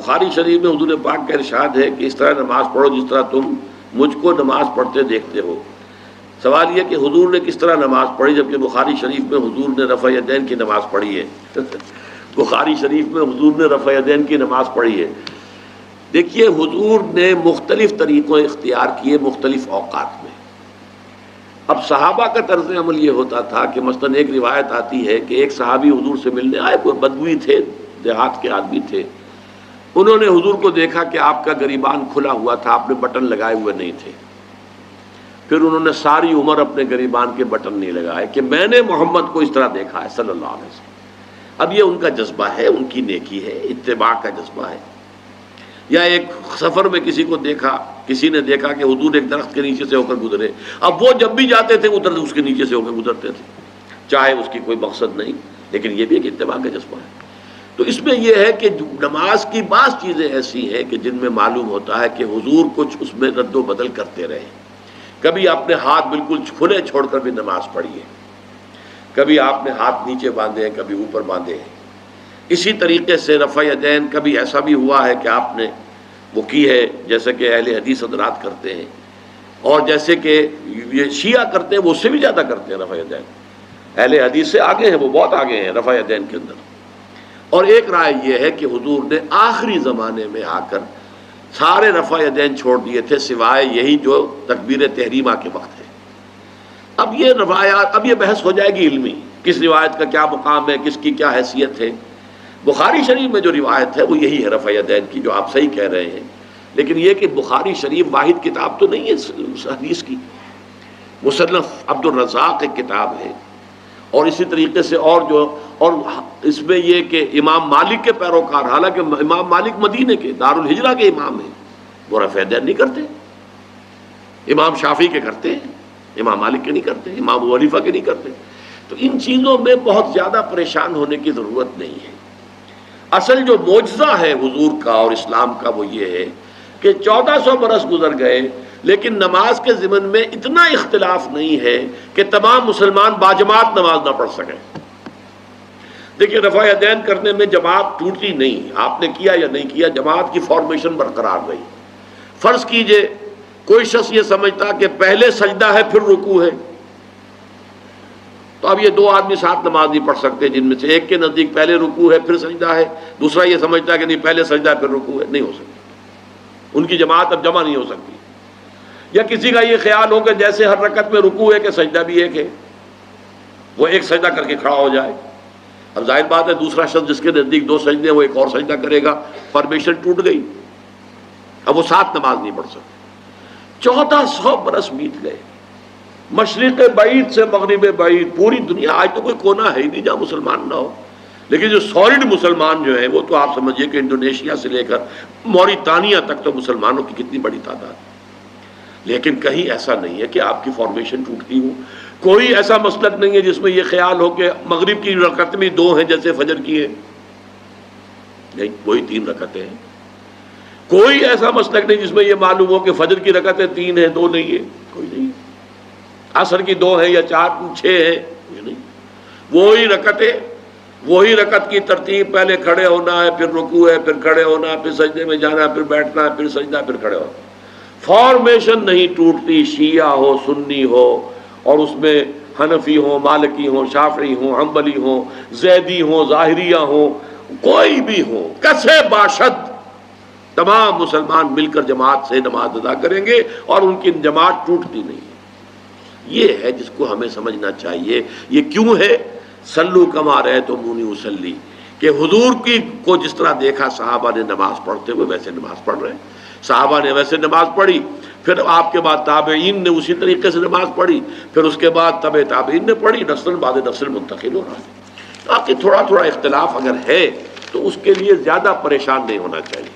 بخاری شریف میں حضور پاک کا ارشاد ہے کہ اس طرح نماز پڑھو جس طرح تم مجھ کو نماز پڑھتے دیکھتے ہو۔ سوال یہ کہ حضور نے کس طرح نماز پڑھی، جبکہ بخاری شریف میں حضور نے رفع یدین کی نماز پڑھی ہے۔ بخاری شریف میں حضور نے رفع یدین کی نماز پڑھی ہے۔ دیکھیے حضور نے مختلف طریقوں اختیار کیے مختلف اوقات میں۔ اب صحابہ کا طرز عمل یہ ہوتا تھا کہ مثلاً ایک روایت آتی ہے کہ ایک صحابی حضور سے ملنے آئے، کوئی بدوی تھے، دیہات کے آدمی تھے، انہوں نے حضور کو دیکھا کہ آپ کا گریبان کھلا ہوا تھا، آپ نے بٹن لگائے ہوئے نہیں تھے۔ پھر انہوں نے ساری عمر اپنے گریبان کے بٹن نہیں لگائے کہ میں نے محمد کو اس طرح دیکھا ہے صلی اللہ علیہ وسلم۔ اب یہ ان کا جذبہ ہے، ان کی نیکی ہے، اتباع کا جذبہ ہے۔ یا ایک سفر میں کسی کو دیکھا، کسی نے دیکھا کہ حضور ایک درخت کے نیچے سے ہو کر گزرے، اب وہ جب بھی جاتے تھے ادھر اس کے نیچے سے ہو کر گزرتے تھے، چاہے اس کی کوئی مقصد نہیں، لیکن یہ بھی ایک اتباع کا جذبہ ہے۔ تو اس میں یہ ہے کہ نماز کی بعض چیزیں ایسی ہیں کہ جن میں معلوم ہوتا ہے کہ حضور کچھ اس میں رد و بدل کرتے رہے۔ کبھی آپ نے ہاتھ بالکل کھلے چھوڑ کر بھی نماز پڑھی ہے، کبھی آپ نے ہاتھ نیچے باندھے ہیں، کبھی اوپر باندھے ہیں۔ اسی طریقے سے رفع یدین کبھی ایسا بھی ہوا ہے کہ آپ نے وہ کی ہے جیسے کہ اہل حدیث حضرات کرتے ہیں، اور جیسے کہ یہ شیعہ کرتے ہیں وہ اس سے بھی زیادہ کرتے ہیں رفع یدین۔ اہل حدیث سے آگے ہیں، وہ بہت آگے ہیں رفع یدین کے اندر۔ اور ایک رائے یہ ہے کہ حضور نے آخری زمانے میں آ کر سارے رفع یدین چھوڑ دیے تھے سوائے یہی جو تکبیر تحریمہ کے وقت ہے۔ اب یہ روایات، اب یہ بحث ہو جائے گی علمی، کس روایت کا کیا مقام ہے، کس کی کیا حیثیت ہے۔ بخاری شریف میں جو روایت ہے وہ یہی ہے رفع یدین کی، جو آپ صحیح کہہ رہے ہیں، لیکن یہ کہ بخاری شریف واحد کتاب تو نہیں ہے اس حدیث کی، مصنف عبد الرزاق ایک کتاب ہے، اور اسی طریقے سے اور اس میں یہ کہ امام مالک کے پیروکار، حالانکہ امام مالک مدینے کے دارالہجرہ کے امام ہیں، وہ رفع یدین نہیں کرتے، امام شافعی کے کرتے ہیں، امام مالک کے نہیں کرتے، امام ابو حنیفہ کے نہیں کرتے۔ تو ان چیزوں میں بہت زیادہ پریشان ہونے کی ضرورت نہیں ہے۔ اصل جو معجزہ ہے حضور کا اور اسلام کا وہ یہ ہے کہ 1400 برس گزر گئے لیکن نماز کے ضمن میں اتنا اختلاف نہیں ہے کہ تمام مسلمان باجماعت نماز نہ پڑھ سکیں۔ دیکھیے رفع یدین کرنے میں جماعت ٹوٹی نہیں، آپ نے کیا یا نہیں کیا، جماعت کی فارمیشن برقرار رہی۔ فرض کیجئے کوئی شخص یہ سمجھتا کہ پہلے سجدہ ہے پھر رکوع ہے، تو اب یہ دو آدمی ساتھ نماز نہیں پڑھ سکتے، جن میں سے ایک کے نزدیک پہلے رکوع ہے پھر سجدہ ہے، دوسرا یہ سمجھتا ہے کہ نہیں پہلے سجدہ ہے پھر رکوع ہے، نہیں ہو سکتی، ان کی جماعت اب جمع نہیں ہو سکتی۔ یا کسی کا یہ خیال ہو کہ جیسے ہر رکعت میں رکوع ہے کہ سجدہ بھی ایک ہے، وہ ایک سجدہ کر کے کھڑا ہو جائے۔ اب ظاہر بات ہے دوسرا شخص جس کے نزدیک دو سجدے ہیں وہ ایک اور سجدہ کرے گا، فارمیشن ٹوٹ گئی، اب وہ ساتھ نماز نہیں پڑھ سکتے۔ 1400 برس بیت گئے، مشرق بعید سے مغرب بعید، پوری دنیا، آج تو کوئی کونا ہے ہی نہیں جہاں مسلمان نہ ہو، لیکن جو سالڈ مسلمان جو ہیں وہ تو آپ سمجھیے کہ انڈونیشیا سے لے کر موریتانیہ تک تو مسلمانوں کی کتنی بڑی تعداد، لیکن کہیں ایسا نہیں ہے کہ آپ کی فارمیشن ٹوٹتی ہو۔ کوئی ایسا مسلک نہیں ہے جس میں یہ خیال ہو کہ مغرب کی رکعت میں 2 ہیں جیسے فجر کی ہے، نہیں، وہی 3 رکعتیں ہیں۔ کوئی ایسا مسلک نہیں جس میں یہ معلوم ہو کہ فجر کی رکعتیں 3 ہیں 2 نہیں ہے، کوئی نہیں۔ عصر کی 2 ہیں یا 4 6 ہیں، یہ نہیں، وہی رکعتیں، وہی رکعت کی ترتیب، پہلے کھڑے ہونا ہے پھر رکوع ہے پھر کھڑے ہونا ہے پھر سجدے میں جانا ہے پھر بیٹھنا ہے پھر سجدہ پھر کھڑے ہونا۔ فارمیشن نہیں ٹوٹتی، شیعہ ہو سنی ہو، اور اس میں حنفی ہوں مالکی ہوں شافعی ہوں حنبلی ہوں زیدی ہوں ظاہریہ ہوں، کوئی بھی ہو، کسے باشد، تمام مسلمان مل کر جماعت سے نماز ادا کریں گے اور ان کی جماعت ٹوٹتی نہیں ہے۔ یہ ہے جس کو ہمیں سمجھنا چاہیے۔ یہ کیوں ہے؟ صلو کما رأیتمونی اصلی، کہ حضور کی کو جس طرح دیکھا صحابہ نے نماز پڑھتے ہوئے ویسے نماز پڑھ رہے ہیں، صحابہ نے ویسے نماز پڑھی، پھر آپ کے بعد تابعین نے اسی طریقے سے نماز پڑھی، پھر اس کے بعد تبع تابعین نے پڑھی، نسل بعد نسل منتقل ہو رہا ہے۔ باقی تھوڑا تھوڑا اختلاف اگر ہے تو اس کے لیے زیادہ پریشان نہیں ہونا چاہیے۔